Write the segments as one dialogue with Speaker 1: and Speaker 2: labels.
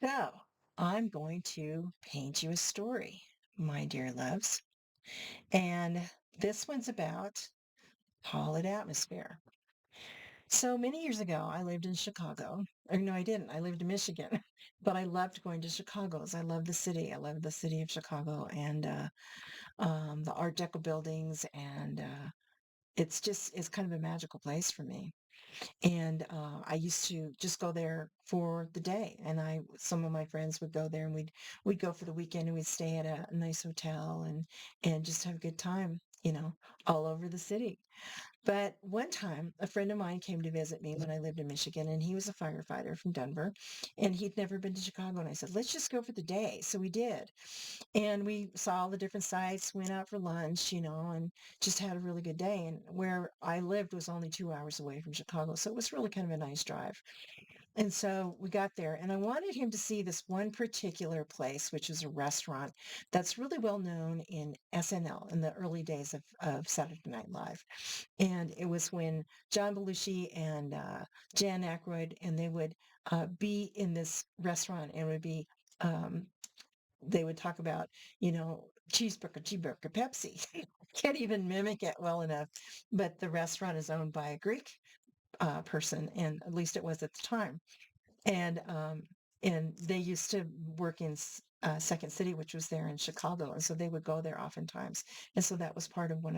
Speaker 1: So, I'm going to paint you a story, my dear loves. And this one's about call it atmosphere. So many years ago, I lived in Chicago. Or no, I didn't. I lived in Michigan, but I loved going to Chicago. I love the city. I love the city of Chicago and the Art Deco buildings. And it's kind of a magical place for me. And I used to just go there for the day. And some of my friends would go there, and we'd go for the weekend, and we'd stay at a nice hotel and just have a good time, all over the city. But one time, a friend of mine came to visit me when I lived in Michigan, and he was a firefighter from Denver, and he'd never been to Chicago. And I said, let's just go for the day. So we did. And we saw all the different sites, went out for lunch, and just had a really good day. And where I lived was only 2 hours away from Chicago. So it was really kind of a nice drive. And so we got there, and I wanted him to see this one particular place, which is a restaurant that's really well known in SNL in the early days of Saturday Night Live. And it was when John Belushi and Jan Aykroyd, and they would be in this restaurant, and it would be um, they would talk about, cheeseburger, Pepsi. Can't even mimic it well enough. But the restaurant is owned by a Greek person, and at least it was at the time. And they used to work in Second City, which was there in Chicago, and so they would go there oftentimes. And so that was part of one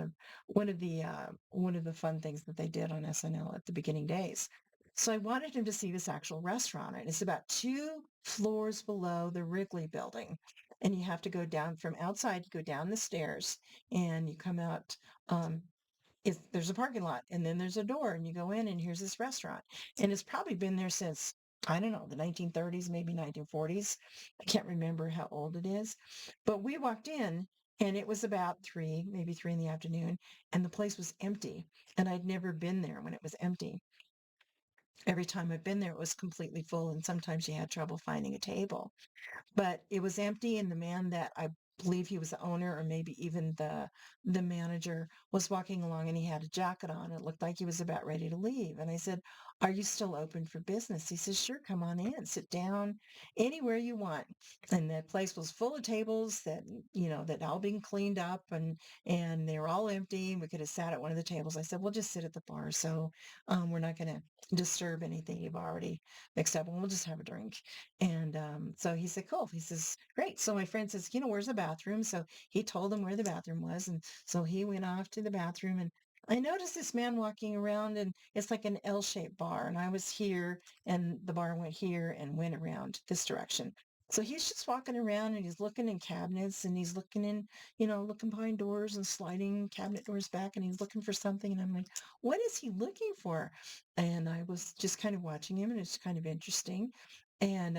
Speaker 1: of the fun things that they did on SNL at the beginning days. So I wanted him to see this actual restaurant, and it's about 2 floors below the Wrigley Building. And you have to go down from outside, you go down the stairs, and you come out. There's a parking lot, and then there's a door, and you go in, and here's this restaurant. And it's probably been there since, I don't know, the 1930s, maybe 1940s. I can't remember how old it is. But we walked in, and it was about 3, maybe 3 in the afternoon, and the place was empty. And I'd never been there when it was empty. Every time I've been there, it was completely full, and sometimes you had trouble finding a table. But it was empty, and the man that I believe he was the owner, or maybe even the manager, was walking along, and he had a jacket on. It looked like he was about ready to leave. And I said, "Are you still open for business?" He says, "Sure, come on in, sit down anywhere you want." And the place was full of tables that all been cleaned up, and they were all empty. We could have sat at one of the tables. I said, "We'll just sit at the bar. So we're not going to disturb anything you've already mixed up, and we'll just have a drink." And so he said, cool. He says, great. So my friend says, where's the bathroom? So he told him where the bathroom was. And so he went off to the bathroom. And I noticed this man walking around, and it's like an L-shaped bar. And I was here, and the bar went here and went around this direction. So he's just walking around, and he's looking in cabinets, and he's looking looking behind doors and sliding cabinet doors back, and he's looking for something. And I'm like, what is he looking for? And I was just kind of watching him, and it's kind of interesting. And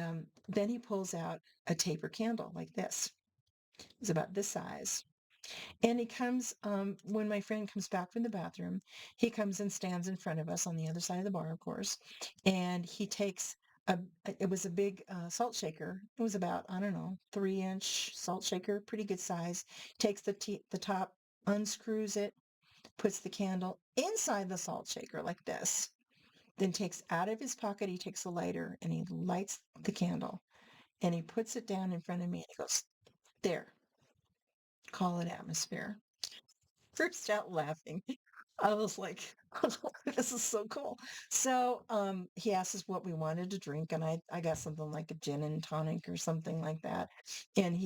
Speaker 1: then he pulls out a taper candle like this. It's about this size. And he comes, when my friend comes back from the bathroom, he comes and stands in front of us on the other side of the bar, of course. And he takes it was a big salt shaker. It was about, I don't know, 3-inch salt shaker, pretty good size. Takes the top, unscrews it, puts the candle inside the salt shaker like this, then takes out of his pocket, he takes a lighter, and he lights the candle, and he puts it down in front of me, and he goes, there, call it atmosphere. Burst out laughing. I was like, this is so cool. So he asked us what we wanted to drink, and I got something like a gin and tonic or something like that. And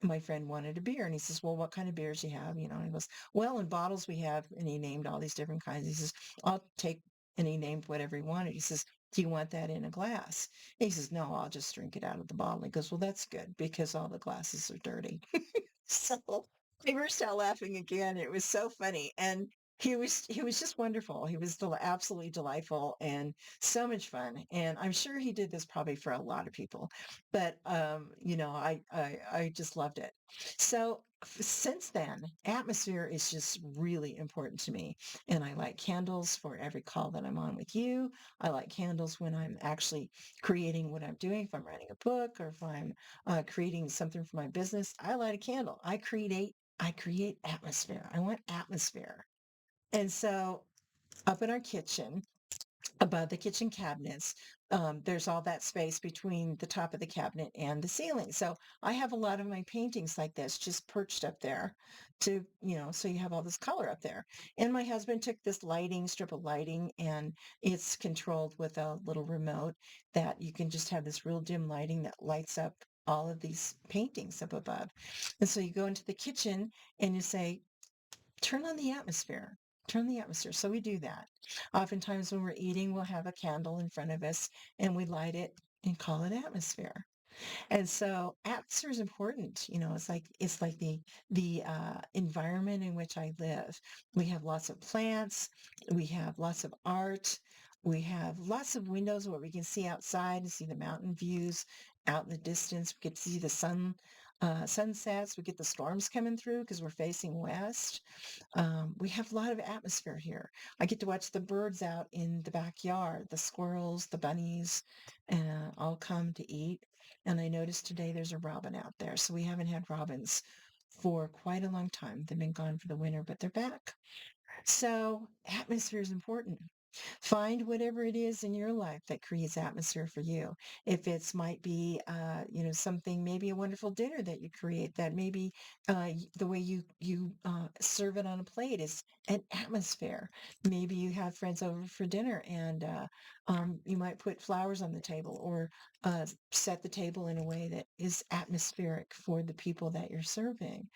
Speaker 1: my friend wanted a beer, and he says, well, what kind of beers you have? And he goes, well, in bottles we have, and he named all these different kinds. He says, I'll take, and he named whatever he wanted. He says, do you want that in a glass? And he says, no, I'll just drink it out of the bottle. He goes, well, that's good because all the glasses are dirty. So I burst out laughing again. It was so funny. And he was just wonderful. He was absolutely delightful and so much fun. And I'm sure he did this probably for a lot of people, but I just loved it. So since then, atmosphere is just really important to me. And I light candles for every call that I'm on with you. I light candles when I'm actually creating what I'm doing. If I'm writing a book, or if I'm creating something for my business, I light a candle. I create atmosphere. I want atmosphere. And so up in our kitchen, above the kitchen cabinets, there's all that space between the top of the cabinet and the ceiling. So I have a lot of my paintings like this just perched up there to, so you have all this color up there. And my husband took this strip of lighting, and it's controlled with a little remote that you can just have this real dim lighting that lights up all of these paintings up above. And so you go into the kitchen and you say, turn on the atmosphere. Turn on the atmosphere. So we do that. Oftentimes when we're eating, we'll have a candle in front of us and we light it and call it atmosphere. And so atmosphere is important. It's like the environment in which I live. We have lots of plants. We have lots of art. We have lots of windows where we can see outside and see the mountain views out in the distance. We get to see the sunsets. We get the storms coming through because we're facing west. We have a lot of atmosphere here. I get to watch the birds out in the backyard, the squirrels, the bunnies, all come to eat. And I noticed today there's a robin out there. So we haven't had robins for quite a long time. They've been gone for the winter, but they're back. So atmosphere is important. Find whatever it is in your life that creates atmosphere for you. If it's might be, something, maybe a wonderful dinner that you create, that maybe the way you serve it on a plate is an atmosphere. Maybe you have friends over for dinner, and you might put flowers on the table, or set the table in a way that is atmospheric for the people that you're serving.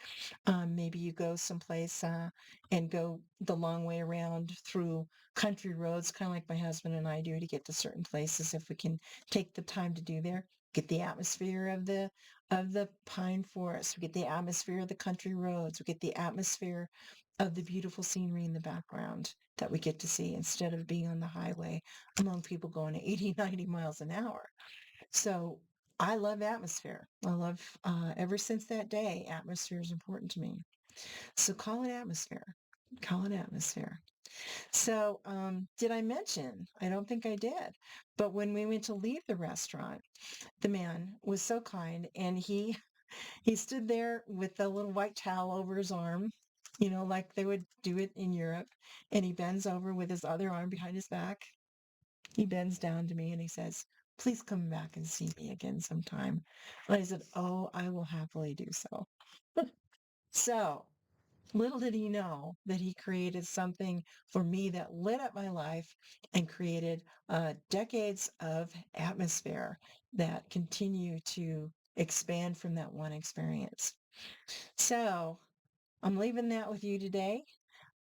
Speaker 1: Maybe you go someplace and go the long way around through country roads, kind of like my husband and I do, to get to certain places. If we can take the time to do there, get the atmosphere of the pine forest, we get the atmosphere of the country roads, we get the atmosphere of the beautiful scenery in the background that we get to see instead of being on the highway among people going at 80, 90 miles an hour. So I love atmosphere. I love, ever since that day, atmosphere is important to me. So call it atmosphere. Call it atmosphere. So, did I mention? I don't think I did. But when we went to leave the restaurant, the man was so kind, and he stood there with a little white towel over his arm, like they would do it in Europe, and he bends over with his other arm behind his back. He bends down to me and he says, "Please come back and see me again sometime." And I said, "Oh, I will happily do so." So little did he know that he created something for me that lit up my life and created decades of atmosphere that continue to expand from that one experience. So I'm leaving that with you today.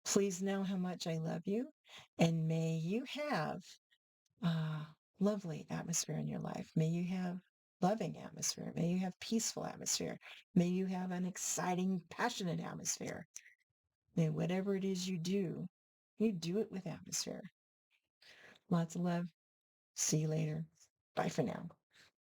Speaker 1: Please know how much I love you, and may you have uh, lovely atmosphere in your life. May you have loving atmosphere. May you have peaceful atmosphere. May you have an exciting, passionate atmosphere. May whatever it is you do it with atmosphere. Lots of love. See you later. Bye for now.